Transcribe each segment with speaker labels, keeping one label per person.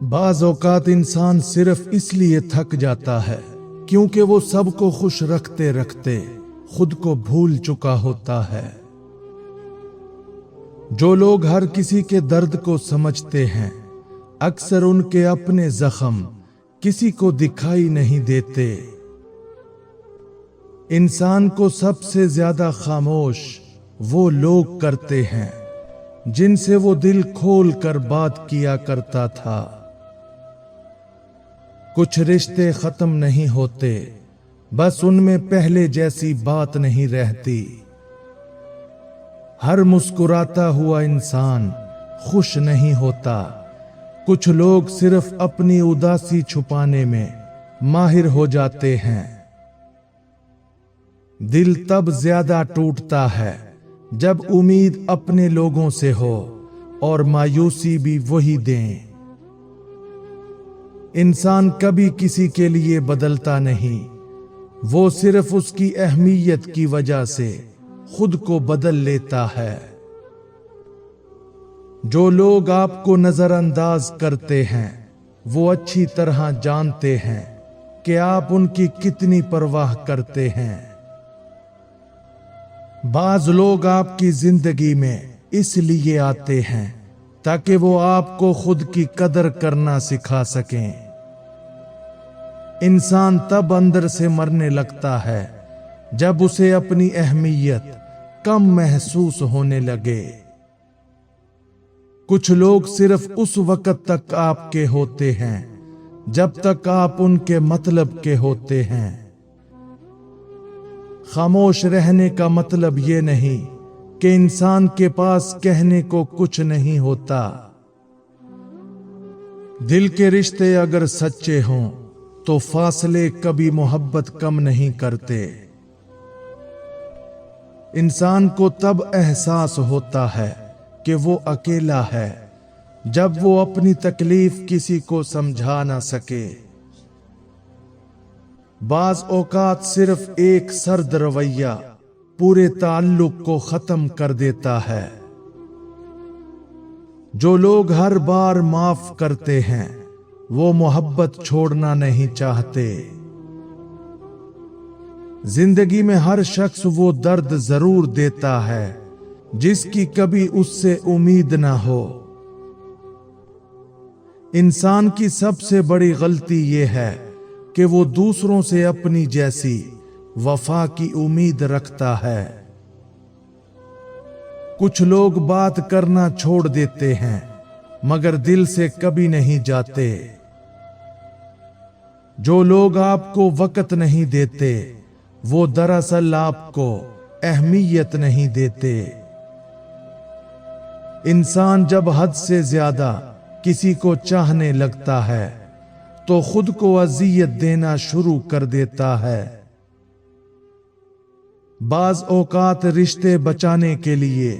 Speaker 1: बाज औकात इंसान सिर्फ इसलिए थक जाता है क्योंकि वो सबको खुश रखते रखते खुद को भूल चुका होता है। जो लोग हर किसी के दर्द को समझते हैं, अक्सर उनके अपने जख्म किसी को दिखाई नहीं देते। इंसान को सबसे ज्यादा खामोश वो लोग करते हैं जिनसे वो दिल खोल कर बात किया करता था। कुछ रिश्ते खत्म नहीं होते, बस उनमें पहले जैसी बात नहीं रहती। हर मुस्कुराता हुआ इंसान खुश नहीं होता। कुछ लोग सिर्फ अपनी उदासी छुपाने में माहिर हो जाते हैं। दिल तब ज्यादा टूटता है जब उम्मीद अपने लोगों से हो और मायूसी भी वही दें। इंसान कभी किसी के लिए बदलता नहीं, वो सिर्फ उसकी अहमियत की वजह से खुद को बदल लेता है। जो लोग आपको नजरअंदाज करते हैं, वो अच्छी तरह जानते हैं कि आप उनकी कितनी परवाह करते हैं। बाज लोग आपकी जिंदगी में इसलिए आते हैं ताकि वो आपको खुद की कदर करना सिखा सकें। इंसान तब अंदर से मरने लगता है जब उसे अपनी अहमियत कम महसूस होने लगे। कुछ लोग सिर्फ उस वक्त तक आपके होते हैं जब तक आप उनके मतलब के होते हैं। खामोश रहने का मतलब ये नहीं कि इंसान के पास कहने को कुछ नहीं होता। दिल के रिश्ते अगर सच्चे हों तो फासले कभी मोहब्बत कम नहीं करते। इंसान को तब एहसास होता है कि वो अकेला है जब वो अपनी तकलीफ किसी को समझा ना सके। बाज औकात सिर्फ एक सर्द रवैया पूरे ताल्लुक को खत्म कर देता है। जो लोग हर बार माफ करते हैं, वो मोहब्बत छोड़ना नहीं चाहते। जिंदगी में हर शख्स वो दर्द जरूर देता है जिसकी कभी उससे उम्मीद ना हो। इंसान की सबसे बड़ी गलती ये है कि वो दूसरों से अपनी जैसी वफा की उम्मीद रखता है। कुछ लोग बात करना छोड़ देते हैं मगर दिल से कभी नहीं जाते। जो लोग आपको वक्त नहीं देते, वो दरअसल आपको अहमियत नहीं देते। इंसान जब हद से ज्यादा किसी को चाहने लगता है तो खुद को अजियत देना शुरू कर देता है। बाज औकात रिश्ते बचाने के लिए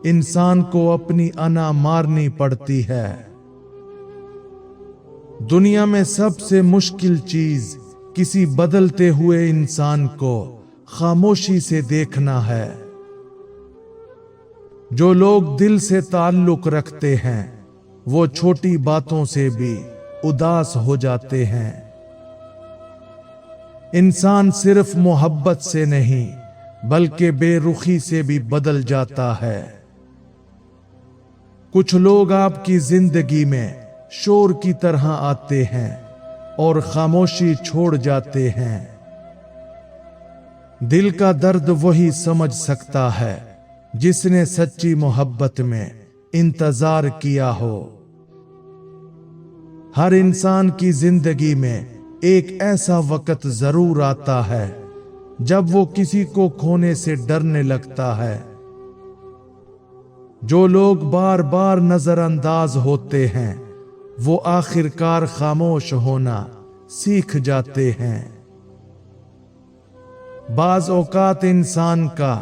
Speaker 1: इंसान को अपनी अना मारनी पड़ती है। दुनिया में सबसे मुश्किल चीज किसी बदलते हुए इंसान को खामोशी से देखना है। जो लोग दिल से ताल्लुक रखते हैं, वो छोटी बातों से भी उदास हो जाते हैं। इंसान सिर्फ मोहब्बत से नहीं बल्कि बेरुखी से भी बदल जाता है। कुछ लोग आपकी जिंदगी में शोर की तरह आते हैं और खामोशी छोड़ जाते हैं। दिल का दर्द वही समझ सकता है जिसने सच्ची मोहब्बत में इंतजार किया हो। हर इंसान की जिंदगी में एक ऐसा वक्त जरूर आता है जब वो किसी को खोने से डरने लगता है। जो लोग बार बार नजरअंदाज होते हैं, वो आखिरकार खामोश होना सीख जाते हैं। बाज औकात इंसान का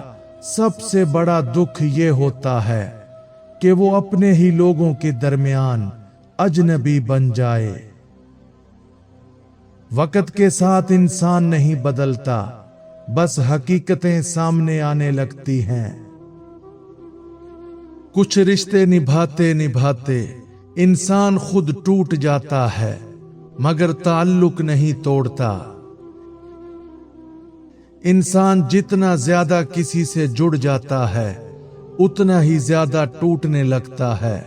Speaker 1: सबसे बड़ा दुख ये होता है कि वो अपने ही लोगों के दरमियान अजनबी बन जाए। वक्त के साथ इंसान नहीं बदलता, बस हकीकतें सामने आने लगती हैं। कुछ रिश्ते निभाते निभाते इंसान खुद टूट जाता है मगर ताल्लुक नहीं तोड़ता। इंसान जितना ज्यादा किसी से जुड़ जाता है उतना ही ज्यादा टूटने लगता है।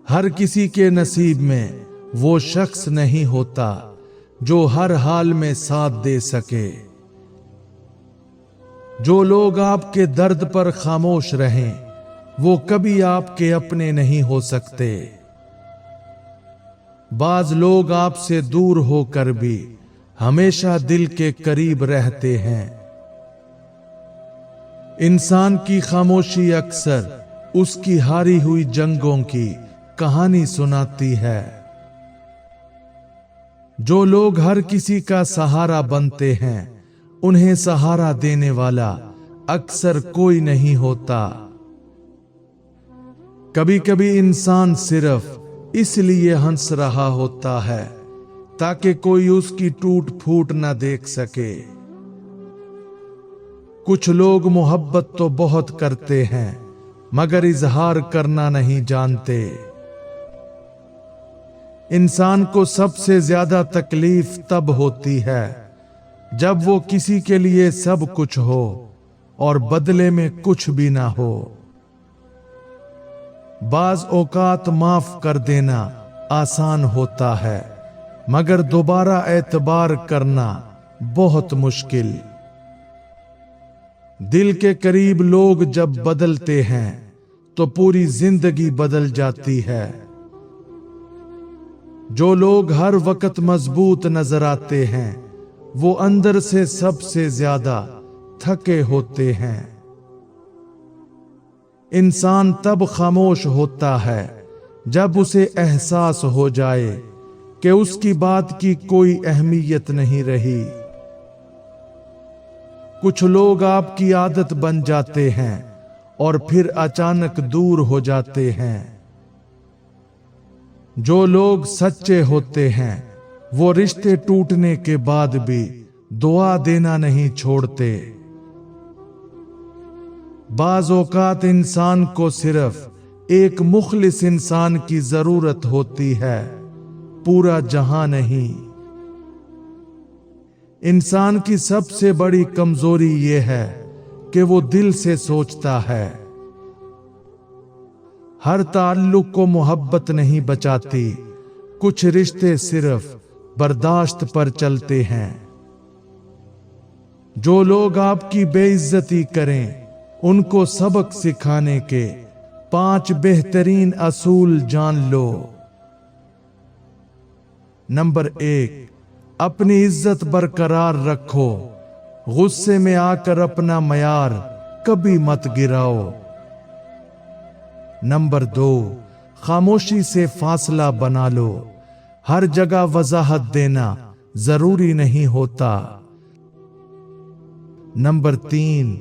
Speaker 1: हर किसी के नसीब में वो शख्स नहीं होता जो हर हाल में साथ दे सके। जो लोग आपके दर्द पर खामोश रहें वो कभी आपके अपने नहीं हो सकते। बाज लोग आपसे दूर होकर भी हमेशा दिल के करीब रहते हैं। इंसान की खामोशी अक्सर उसकी हारी हुई जंगों की कहानी सुनाती है। जो लोग हर किसी का सहारा बनते हैं उन्हें सहारा देने वाला अक्सर कोई नहीं होता। कभी कभी इंसान सिर्फ इसलिए हंस रहा होता है ताकि कोई उसकी टूट फूट न देख सके। कुछ लोग मोहब्बत तो बहुत करते हैं मगर इजहार करना नहीं जानते। इंसान को सबसे ज्यादा तकलीफ तब होती है जब वो किसी के लिए सब कुछ हो और बदले में कुछ भी ना हो। बाज औकात माफ कर देना आसान होता है मगर दोबारा एतबार करना बहुत मुश्किल। दिल के करीब लोग जब बदलते हैं तो पूरी जिंदगी बदल जाती है। जो लोग हर वक्त मजबूत नजर आते हैं वो अंदर से सबसे ज्यादा थके होते हैं। इंसान तब खामोश होता है जब उसे एहसास हो जाए कि उसकी बात की कोई अहमियत नहीं रही। कुछ लोग आपकी आदत बन जाते हैं और फिर अचानक दूर हो जाते हैं। जो लोग सच्चे होते हैं वो रिश्ते टूटने के बाद भी दुआ देना नहीं छोड़ते। बाज़ औक़ात इंसान को सिर्फ एक मुखलिस इंसान की जरूरत होती है, पूरा जहां नहीं। इंसान की सबसे बड़ी कमजोरी यह है कि वो दिल से सोचता है। हर ताल्लुक को मोहब्बत नहीं बचाती, कुछ रिश्ते सिर्फ बर्दाश्त पर चलते हैं। जो लोग आपकी बेइज्जती करें उनको सबक सिखाने के 5 बेहतरीन असूल जान लो। नंबर 1, अपनी इज्जत बरकरार रखो। गुस्से में आकर अपना मयार कभी मत गिराओ। नंबर 2, खामोशी से फासला बना लो। हर जगह वजाहत देना जरूरी नहीं होता। नंबर 3,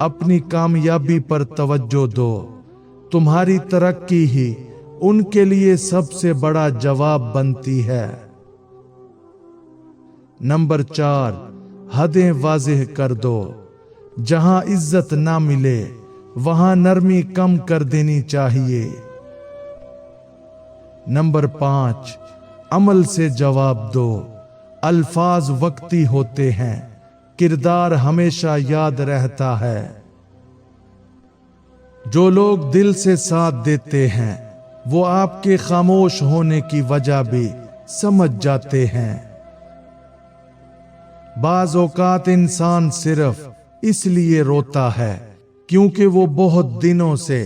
Speaker 1: अपनी कामयाबी पर तवज्जो दो। तुम्हारी तरक्की ही उनके लिए सबसे बड़ा जवाब बनती है। नंबर 4, हदें वाज़ेह कर दो। जहां इज्जत ना मिले वहां नरमी कम कर देनी चाहिए। नंबर 5, अमल से जवाब दो। अल्फाज वक्ती होते हैं, किरदार हमेशा याद रहता है। जो लोग दिल से साथ देते हैं वो आपके खामोश होने की वजह भी समझ जाते हैं। बाज़ औक़ात इंसान सिर्फ इसलिए रोता है क्योंकि वो बहुत दिनों से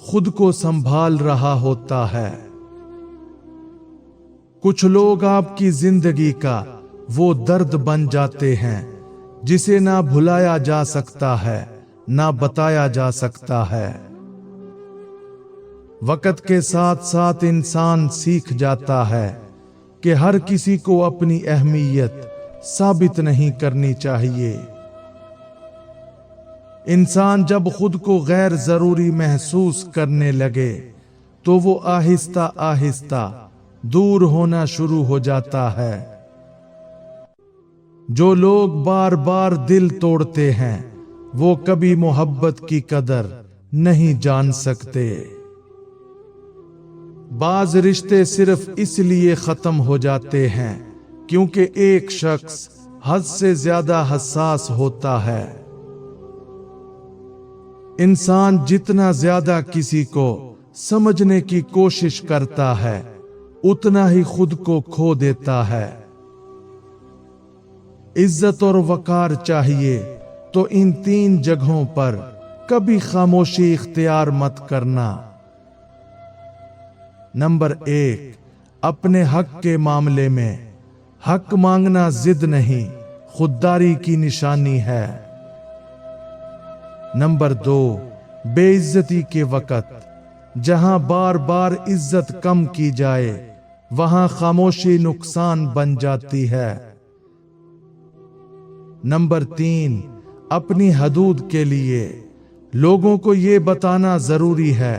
Speaker 1: खुद को संभाल रहा होता है। कुछ लोग आपकी जिंदगी का वो दर्द बन जाते हैं जिसे ना भुलाया जा सकता है ना बताया जा सकता है। वक्त के साथ साथ इंसान सीख जाता है कि हर किसी को अपनी अहमियत साबित नहीं करनी चाहिए। इंसान जब खुद को गैर जरूरी महसूस करने लगे तो वो आहिस्ता आहिस्ता दूर होना शुरू हो जाता है। जो लोग बार बार दिल तोड़ते हैं वो कभी मोहब्बत की कदर नहीं जान सकते। बाज रिश्ते सिर्फ इसलिए खत्म हो जाते हैं क्योंकि एक शख्स हद से ज्यादा हसास होता है। इंसान जितना ज्यादा किसी को समझने की कोशिश करता है उतना ही खुद को खो देता है। इज्जत और वकार चाहिए तो इन 3 जगहों पर कभी खामोशी इख्तियार मत करना। नंबर 1, अपने हक के मामले में हक मांगना जिद नहीं, खुददारी की निशानी है। नंबर 2, बेइज्जती के वक़्त जहां बार बार इज्जत कम की जाए वहां खामोशी नुकसान बन जाती है। नंबर 3, अपनी हदूद के लिए लोगों को ये बताना जरूरी है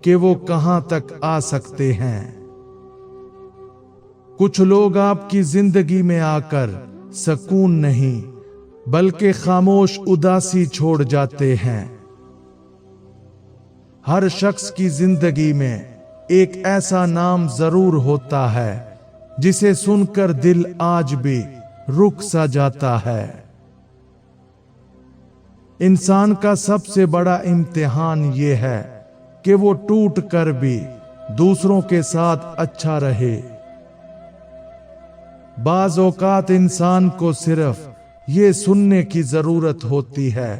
Speaker 1: कि वो कहां तक आ सकते हैं। कुछ लोग आपकी जिंदगी में आकर सुकून नहीं बल्कि खामोश उदासी छोड़ जाते हैं। हर शख्स की जिंदगी में एक ऐसा नाम जरूर होता है जिसे सुनकर दिल आज भी रुक सा जाता है। इंसान का सबसे बड़ा इम्तिहान ये है कि वो टूट कर भी दूसरों के साथ अच्छा रहे। बाज़ औक़ात इंसान को सिर्फ ये सुनने की जरूरत होती है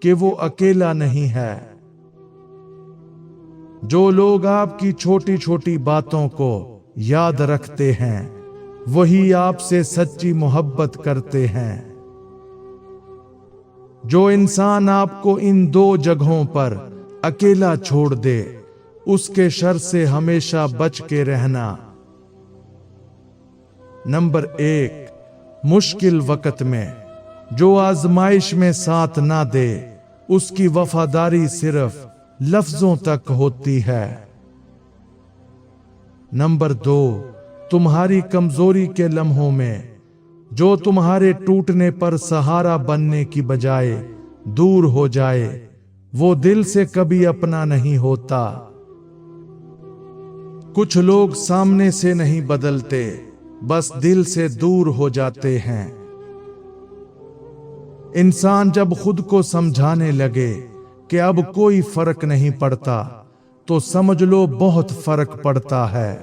Speaker 1: कि वो अकेला नहीं है। जो लोग आपकी छोटी छोटी बातों को याद रखते हैं वही आपसे सच्ची मोहब्बत करते हैं। जो इंसान आपको इन 2 जगहों पर अकेला छोड़ दे उसके शर से हमेशा बच के रहना। नंबर 1, मुश्किल वक़्त में जो आजमाइश में साथ ना दे उसकी वफादारी सिर्फ लफ्जों तक होती है। नंबर 2, तुम्हारी कमजोरी के लम्हों में जो तुम्हारे टूटने पर सहारा बनने की बजाय दूर हो जाए वो दिल से कभी अपना नहीं होता। कुछ लोग सामने से नहीं बदलते बस दिल से दूर हो जाते हैं। इंसान जब खुद को समझाने लगे कि अब कोई फर्क नहीं पड़ता तो समझ लो बहुत फर्क पड़ता है।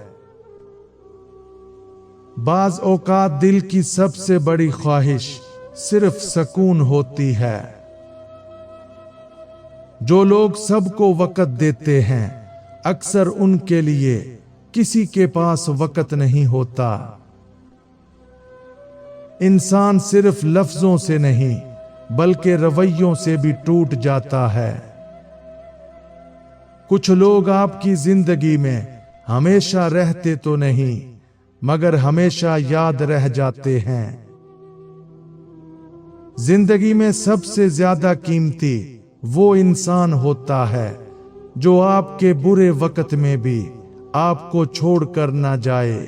Speaker 1: बाज़ औक़ात दिल की सबसे बड़ी ख्वाहिश सिर्फ सुकून होती है। जो लोग सबको वक़्त देते हैं अक्सर उनके लिए किसी के पास वक़्त नहीं होता। इंसान सिर्फ लफ्जों से नहीं बल्कि रवैयों से भी टूट जाता है। कुछ लोग आपकी जिंदगी में हमेशा रहते तो नहीं मगर हमेशा याद रह जाते हैं। जिंदगी में सबसे ज्यादा कीमती वो इंसान होता है जो आपके बुरे वक्त में भी आपको छोड़कर ना जाए।